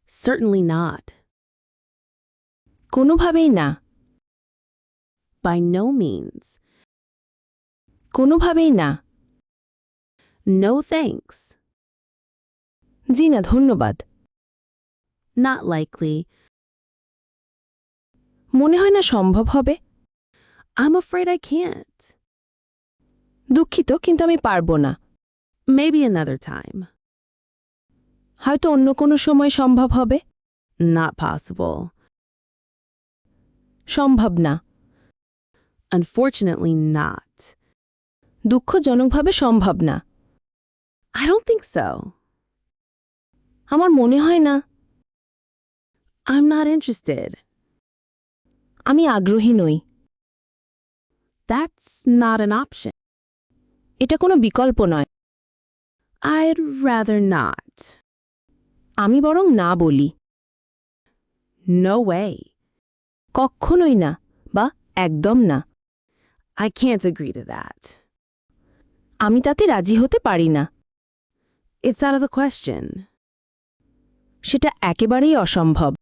Certainly not. কোনোভাবেই না। By no means. কোনোভাবেই না। No thanks. জি না, ধন্যবাদ। Not likely. মনে হয় না সম্ভব হবে। I'm afraid I can't. দুঃখিত, কিন্তু আমি পারব না। Maybe another time. হয়তো অন্য কোনো সময় সম্ভব হবে। Not possible. সম্ভব না। Unfortunately not. দুঃখজনকভাবে সম্ভব না। I don't think so. আমার মনে হয় না। I'm not interested. আমি আগ্রহী নই। That's not an option. এটা কোনো বিকল্প নয়। I'd rather not. আমি বরং না বলি। No way. কক্ষণই না বা একদম না। I can't agree to that. আমি তাতে রাজি হতে পারি না। It's out of the question. সেটা একেবারেই অসম্ভব।